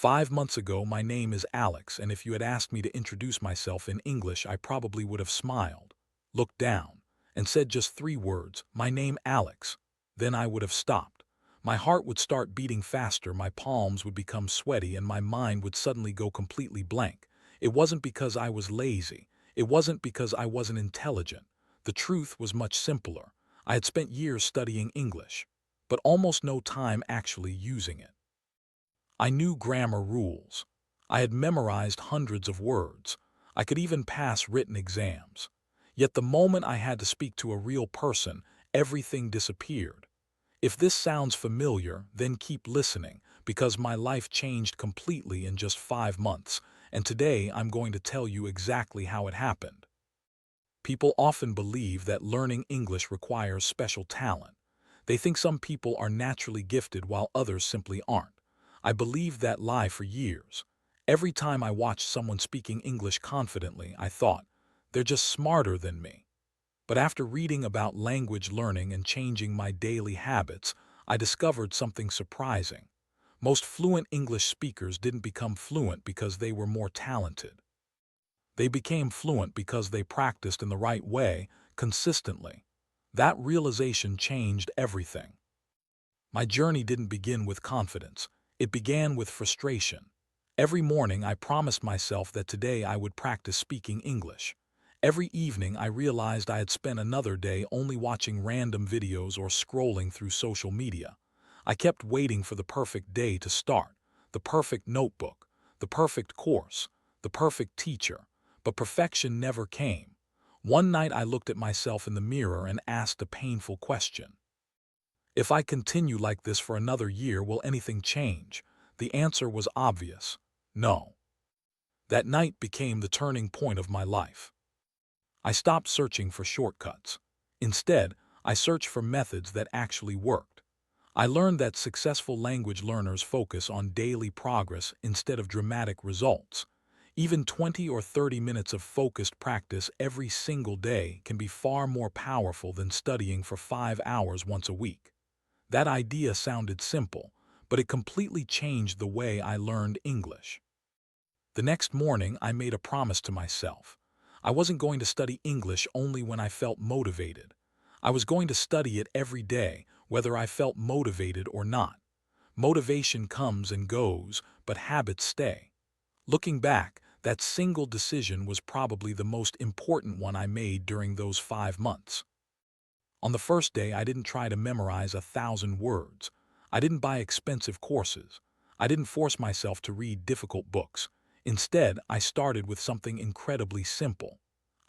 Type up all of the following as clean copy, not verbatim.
5 months ago, my name is Alex, and if you had asked me to introduce myself in English, I probably would have smiled, looked down, and said just 3 words, "My name Alex." Then I would have stopped. My heart would start beating faster, my palms would become sweaty, and my mind would suddenly go completely blank. It wasn't because I was lazy. It wasn't because I wasn't intelligent. The truth was much simpler. I had spent years studying English, but almost no time actually using it. I knew grammar rules. I had memorized hundreds of words. I could even pass written exams. Yet the moment I had to speak to a real person, everything disappeared. If this sounds familiar, then keep listening, because my life changed completely in just 5 months, and today I'm going to tell you exactly how it happened. People often believe that learning English requires special talent. They think some people are naturally gifted while others simply aren't. I believed that lie for years. Every time I watched someone speaking English confidently, I thought, they're just smarter than me. But after reading about language learning and changing my daily habits, I discovered something surprising. Most fluent English speakers didn't become fluent because they were more talented. They became fluent because they practiced in the right way, consistently. That realization changed everything. My journey didn't begin with confidence. It began with frustration. Every morning I promised myself that today I would practice speaking English. Every evening I realized I had spent another day only watching random videos or scrolling through social media. I kept waiting for the perfect day to start, the perfect notebook, the perfect course, the perfect teacher, but perfection never came. One night I looked at myself in the mirror and asked a painful question. If I continue like this for another year, will anything change? The answer was obvious. No. That night became the turning point of my life. I stopped searching for shortcuts. Instead, I searched for methods that actually worked. I learned that successful language learners focus on daily progress instead of dramatic results. Even 20 or 30 minutes of focused practice every single day can be far more powerful than studying for 5 hours once a week. That idea sounded simple, but it completely changed the way I learned English. The next morning, I made a promise to myself. I wasn't going to study English only when I felt motivated. I was going to study it every day, whether I felt motivated or not. Motivation comes and goes, but habits stay. Looking back, that single decision was probably the most important one I made during those 5 months. On the first day, I didn't try to memorize 1,000 words. I didn't buy expensive courses. I didn't force myself to read difficult books. Instead, I started with something incredibly simple.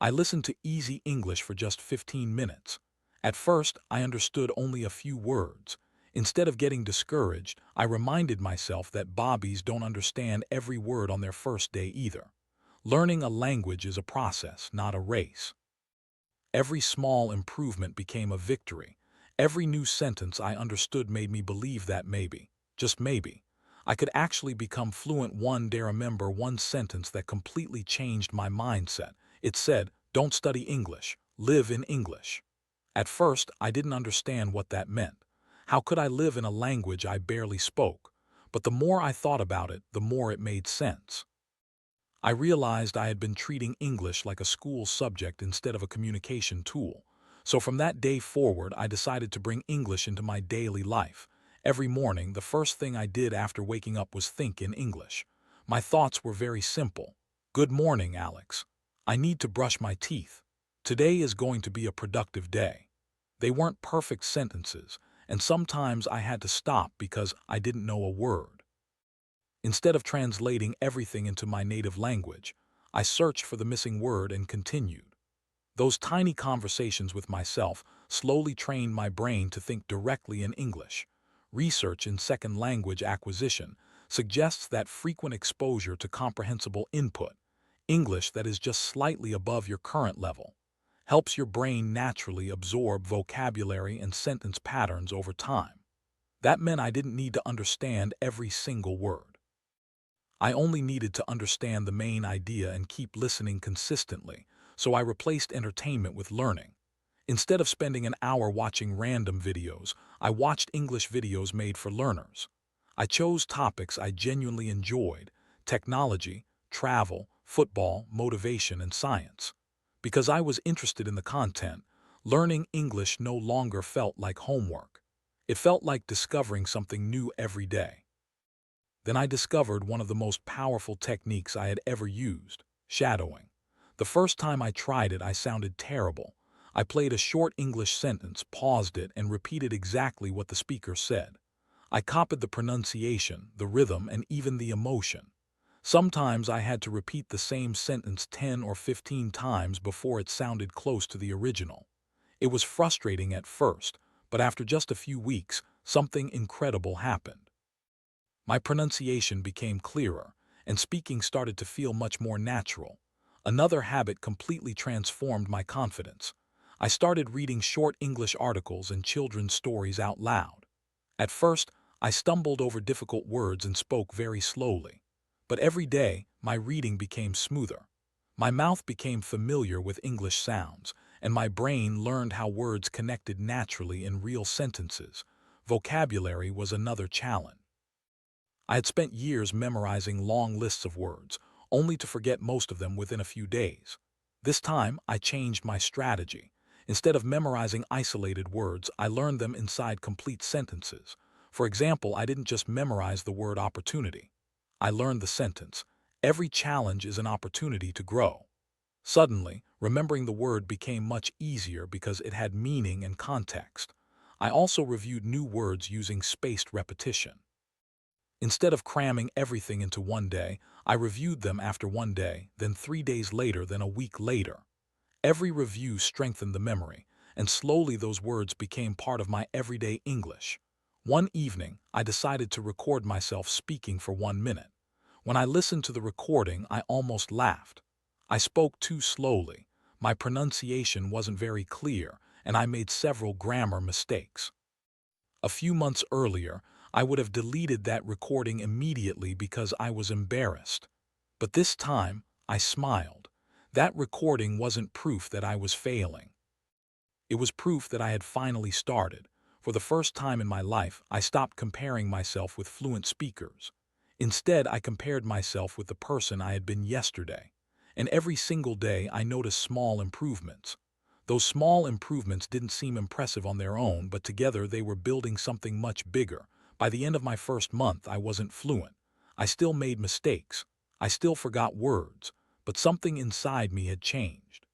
I listened to easy English for just 15 minutes. At first, I understood only a few words. Instead of getting discouraged, I reminded myself that Bobbies don't understand every word on their first day either. Learning a language is a process, not a race. Every small improvement became a victory. Every new sentence I understood made me believe that maybe, just maybe, I could actually become fluent one day. I remember one sentence that completely changed my mindset. It said, "Don't study English, live in English." At first, I didn't understand what that meant. How could I live in a language I barely spoke? But the more I thought about it, the more it made sense. I realized I had been treating English like a school subject instead of a communication tool. So from that day forward, I decided to bring English into my daily life. Every morning, the first thing I did after waking up was think in English. My thoughts were very simple. Good morning, Alex. I need to brush my teeth. Today is going to be a productive day. They weren't perfect sentences, and sometimes I had to stop because I didn't know a word. Instead of translating everything into my native language, I searched for the missing word and continued. Those tiny conversations with myself slowly trained my brain to think directly in English. Research in second language acquisition suggests that frequent exposure to comprehensible input, English that is just slightly above your current level, helps your brain naturally absorb vocabulary and sentence patterns over time. That meant I didn't need to understand every single word. I only needed to understand the main idea and keep listening consistently, so I replaced entertainment with learning. Instead of spending an hour watching random videos, I watched English videos made for learners. I chose topics I genuinely enjoyed: technology, travel, football, motivation, and science. Because I was interested in the content, learning English no longer felt like homework. It felt like discovering something new every day. Then I discovered one of the most powerful techniques I had ever used: shadowing. The first time I tried it, I sounded terrible. I played a short English sentence, paused it, and repeated exactly what the speaker said. I copied the pronunciation, the rhythm, and even the emotion. Sometimes I had to repeat the same sentence 10 or 15 times before it sounded close to the original. It was frustrating at first, but after just a few weeks, something incredible happened. My pronunciation became clearer, and speaking started to feel much more natural. Another habit completely transformed my confidence. I started reading short English articles and children's stories out loud. At first, I stumbled over difficult words and spoke very slowly. But every day, my reading became smoother. My mouth became familiar with English sounds, and my brain learned how words connected naturally in real sentences. Vocabulary was another challenge. I had spent years memorizing long lists of words, only to forget most of them within a few days. This time, I changed my strategy. Instead of memorizing isolated words, I learned them inside complete sentences. For example, I didn't just memorize the word opportunity. I learned the sentence: every challenge is an opportunity to grow. Suddenly, remembering the word became much easier because it had meaning and context. I also reviewed new words using spaced repetition. Instead of cramming everything into one day, I reviewed them after one day, then 3 days later, then a week later. Every review strengthened the memory, and slowly those words became part of my everyday English. One evening, I decided to record myself speaking for 1 minute. When I listened to the recording, I almost laughed. I spoke too slowly, my pronunciation wasn't very clear, and I made several grammar mistakes. A few months earlier, I would have deleted that recording immediately because I was embarrassed. But this time, I smiled. That recording wasn't proof that I was failing. It was proof that I had finally started. For the first time in my life, I stopped comparing myself with fluent speakers. Instead, I compared myself with the person I had been yesterday. And every single day, I noticed small improvements. Those small improvements didn't seem impressive on their own, but together they were building something much bigger. By the end of my first month, I wasn't fluent. I still made mistakes. I still forgot words. But something inside me had changed.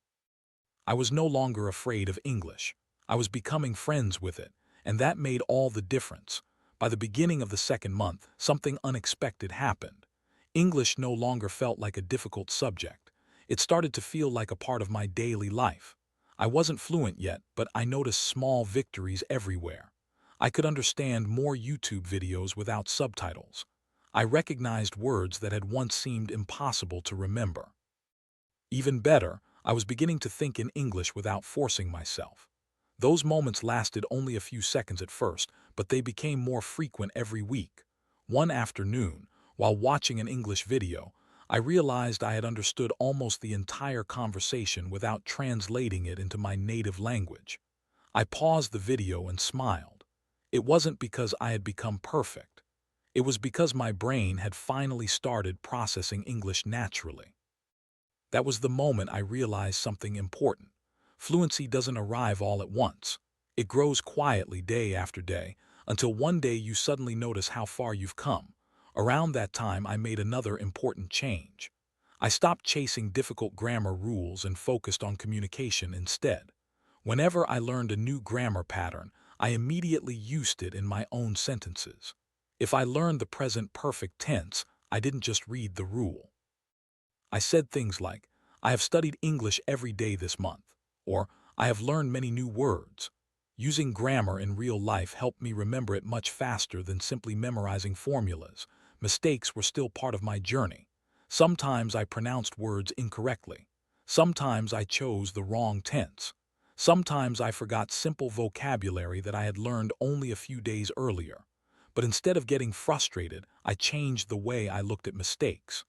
I was no longer afraid of English. I was becoming friends with it, and that made all the difference. By the beginning of the second month, something unexpected happened. English no longer felt like a difficult subject. It started to feel like a part of my daily life. I wasn't fluent yet, but I noticed small victories everywhere. I could understand more YouTube videos without subtitles. I recognized words that had once seemed impossible to remember. Even better, I was beginning to think in English without forcing myself. Those moments lasted only a few seconds at first, but they became more frequent every week. One afternoon, while watching an English video, I realized I had understood almost the entire conversation without translating it into my native language. I paused the video and smiled. It wasn't because I had become perfect. It was because my brain had finally started processing English naturally. That was the moment I realized something important. Fluency doesn't arrive all at once. It grows quietly day after day, until one day you suddenly notice how far you've come. Around that time, I made another important change. I stopped chasing difficult grammar rules and focused on communication instead. Whenever I learned a new grammar pattern, I immediately used it in my own sentences. If I learned the present perfect tense, I didn't just read the rule. I said things like, I have studied English every day this month, or I have learned many new words. Using grammar in real life helped me remember it much faster than simply memorizing formulas. Mistakes were still part of my journey. Sometimes I pronounced words incorrectly. Sometimes I chose the wrong tense. Sometimes I forgot simple vocabulary that I had learned only a few days earlier. But instead of getting frustrated, I changed the way I looked at mistakes.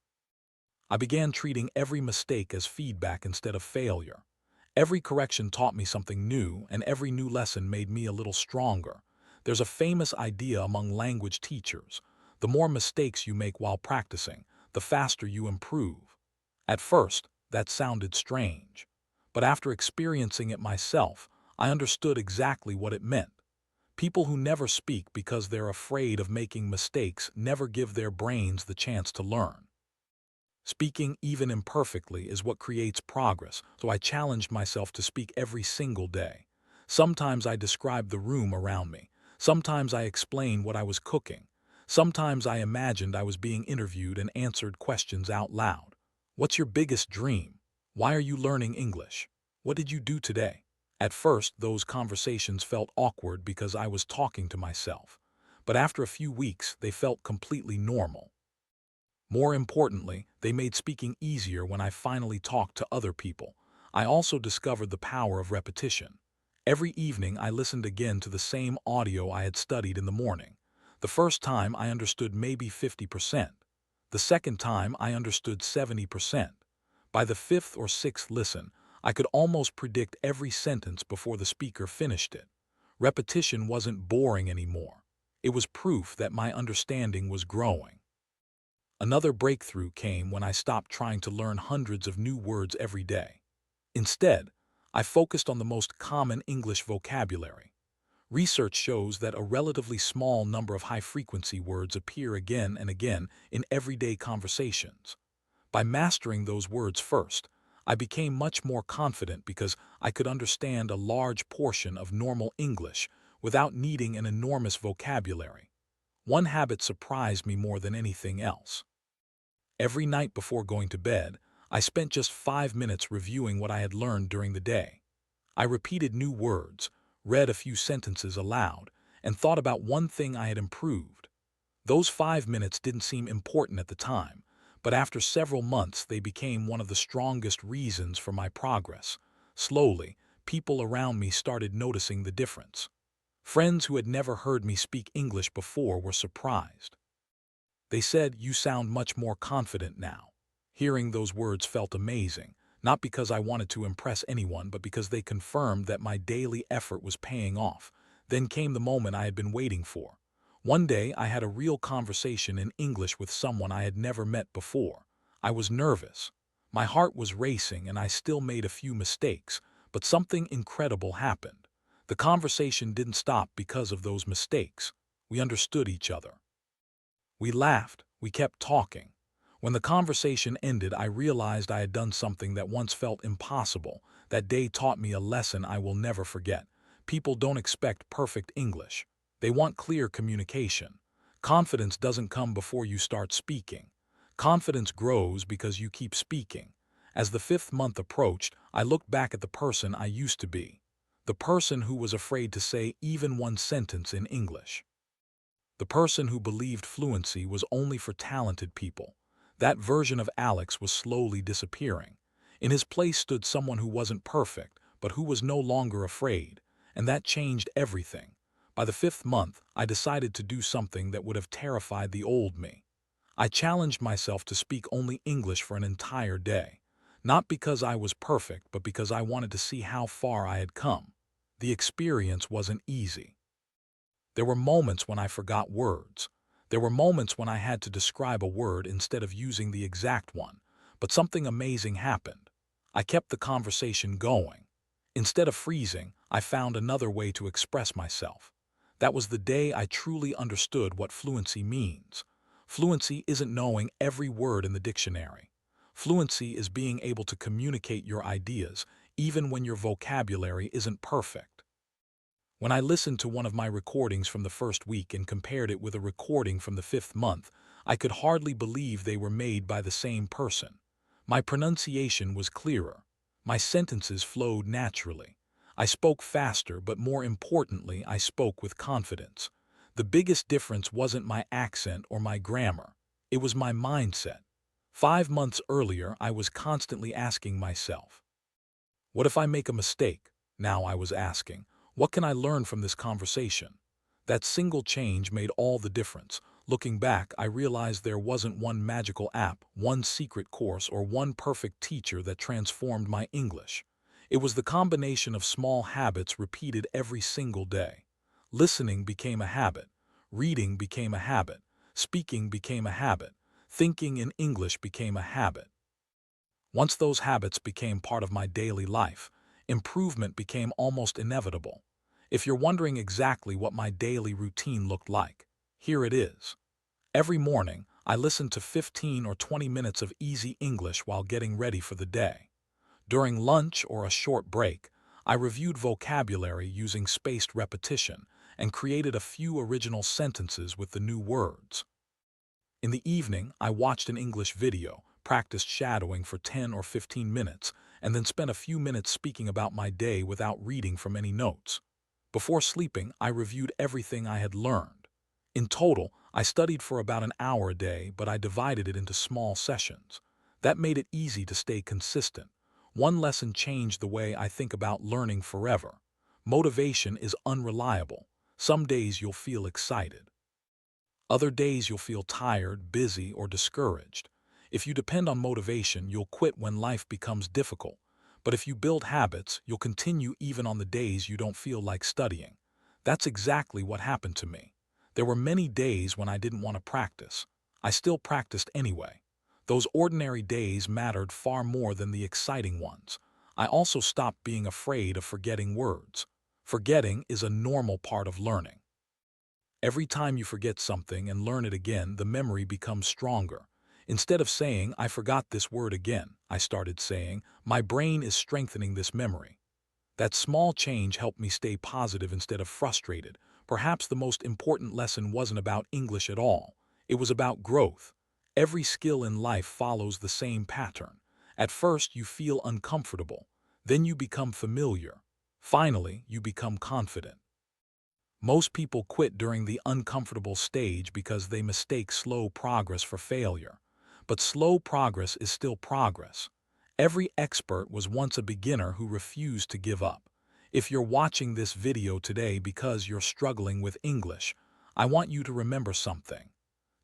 I began treating every mistake as feedback instead of failure. Every correction taught me something new, and every new lesson made me a little stronger. There's a famous idea among language teachers. The more mistakes you make while practicing, the faster you improve. At first, that sounded strange. But after experiencing it myself, I understood exactly what it meant. People who never speak because they're afraid of making mistakes never give their brains the chance to learn. Speaking, even imperfectly, is what creates progress, so I challenged myself to speak every single day. Sometimes I described the room around me. Sometimes I explained what I was cooking. Sometimes I imagined I was being interviewed and answered questions out loud. What's your biggest dream? Why are you learning English? What did you do today? At first, those conversations felt awkward because I was talking to myself. But after a few weeks, they felt completely normal. More importantly, they made speaking easier when I finally talked to other people. I also discovered the power of repetition. Every evening I listened again to the same audio I had studied in the morning. The first time I understood maybe 50%. The second time I understood 70%. By the fifth or sixth listen, I could almost predict every sentence before the speaker finished it. Repetition wasn't boring anymore. It was proof that my understanding was growing. Another breakthrough came when I stopped trying to learn hundreds of new words every day. Instead, I focused on the most common English vocabulary. Research shows that a relatively small number of high-frequency words appear again and again in everyday conversations. By mastering those words first, I became much more confident because I could understand a large portion of normal English without needing an enormous vocabulary. One habit surprised me more than anything else. Every night before going to bed, I spent just 5 minutes reviewing what I had learned during the day. I repeated new words, read a few sentences aloud, and thought about one thing I had improved. Those 5 minutes didn't seem important at the time, but after several months they became one of the strongest reasons for my progress. Slowly, people around me started noticing the difference. Friends who had never heard me speak English before were surprised. They said, "You sound much more confident now." Hearing those words felt amazing, not because I wanted to impress anyone, but because they confirmed that my daily effort was paying off. Then came the moment I had been waiting for. One day, I had a real conversation in English with someone I had never met before. I was nervous. My heart was racing and I still made a few mistakes, but something incredible happened. The conversation didn't stop because of those mistakes. We understood each other. We laughed, we kept talking. When the conversation ended, I realized I had done something that once felt impossible. That day taught me a lesson I will never forget. People don't expect perfect English. They want clear communication. Confidence doesn't come before you start speaking. Confidence grows because you keep speaking. As the 5th month approached, I looked back at the person I used to be. The person who was afraid to say even one sentence in English. The person who believed fluency was only for talented people. That version of Alex was slowly disappearing. In his place stood someone who wasn't perfect, but who was no longer afraid, and that changed everything. By the 5th month, I decided to do something that would have terrified the old me. I challenged myself to speak only English for an entire day. Not because I was perfect, but because I wanted to see how far I had come. The experience wasn't easy. There were moments when I forgot words. There were moments when I had to describe a word instead of using the exact one. But something amazing happened. I kept the conversation going. Instead of freezing, I found another way to express myself. That was the day I truly understood what fluency means. Fluency isn't knowing every word in the dictionary. Fluency is being able to communicate your ideas, even when your vocabulary isn't perfect. When I listened to one of my recordings from the first week and compared it with a recording from the 5th month, I could hardly believe they were made by the same person. My pronunciation was clearer. My sentences flowed naturally. I spoke faster, but more importantly, I spoke with confidence. The biggest difference wasn't my accent or my grammar. It was my mindset. 5 months earlier, I was constantly asking myself, what if I make a mistake? Now I was asking, what can I learn from this conversation? That single change made all the difference. Looking back, I realized there wasn't one magical app, one secret course, or one perfect teacher that transformed my English. It was the combination of small habits repeated every single day. Listening became a habit. Reading became a habit. Speaking became a habit. Thinking in English became a habit. Once those habits became part of my daily life, improvement became almost inevitable. If you're wondering exactly what my daily routine looked like, here it is. Every morning, I listened to 15 or 20 minutes of easy English while getting ready for the day. During lunch or a short break, I reviewed vocabulary using spaced repetition and created a few original sentences with the new words. In the evening, I watched an English video, practiced shadowing for 10 or 15 minutes, and then spent a few minutes speaking about my day without reading from any notes. Before sleeping, I reviewed everything I had learned. In total, I studied for about an hour a day, but I divided it into small sessions. That made it easy to stay consistent. One lesson changed the way I think about learning forever. Motivation is unreliable. Some days you'll feel excited. Other days you'll feel tired, busy, or discouraged. If you depend on motivation, you'll quit when life becomes difficult. But if you build habits, you'll continue even on the days you don't feel like studying. That's exactly what happened to me. There were many days when I didn't want to practice. I still practiced anyway. Those ordinary days mattered far more than the exciting ones. I also stopped being afraid of forgetting words. Forgetting is a normal part of learning. Every time you forget something and learn it again, the memory becomes stronger. Instead of saying, "I forgot this word again," I started saying, "My brain is strengthening this memory." That small change helped me stay positive instead of frustrated. Perhaps the most important lesson wasn't about English at all. It was about growth. Every skill in life follows the same pattern. At first, you feel uncomfortable. Then you become familiar. Finally, you become confident. Most people quit during the uncomfortable stage because they mistake slow progress for failure. But slow progress is still progress. Every expert was once a beginner who refused to give up. If you're watching this video today because you're struggling with English, I want you to remember something.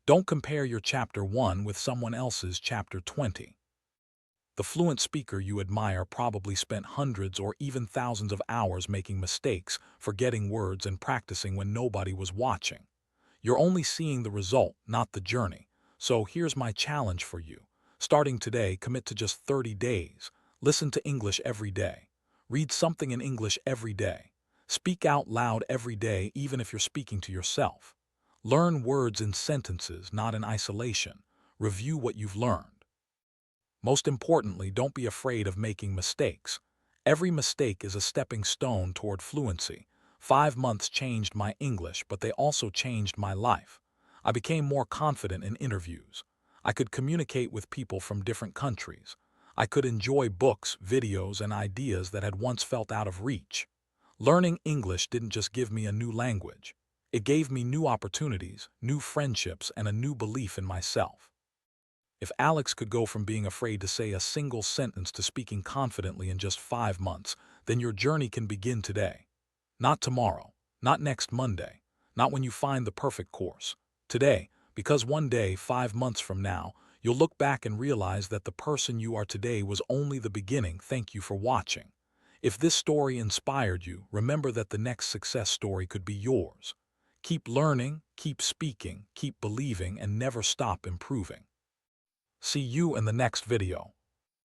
Don't compare your Chapter 1 with someone else's Chapter 20. The fluent speaker you admire probably spent hundreds or even thousands of hours making mistakes, forgetting words, and practicing when nobody was watching. You're only seeing the result, not the journey. So here's my challenge for you. Starting today, commit to just 30 days. Listen to English every day. Read something in English every day. Speak out loud every day, even if you're speaking to yourself. Learn words in sentences, not in isolation. Review what you've learned. Most importantly, don't be afraid of making mistakes. Every mistake is a stepping stone toward fluency. 5 months changed my English, but they also changed my life. I became more confident in interviews. I could communicate with people from different countries. I could enjoy books, videos, and ideas that had once felt out of reach. Learning English didn't just give me a new language. It gave me new opportunities, new friendships, and a new belief in myself. If Alex could go from being afraid to say a single sentence to speaking confidently in just 5 months, then your journey can begin today. Not tomorrow, not next Monday, not when you find the perfect course. Today, because one day, 5 months from now, you'll look back and realize that the person you are today was only the beginning. Thank you for watching. If this story inspired you, remember that the next success story could be yours. Keep learning, keep speaking, keep believing, and never stop improving. See you in the next video.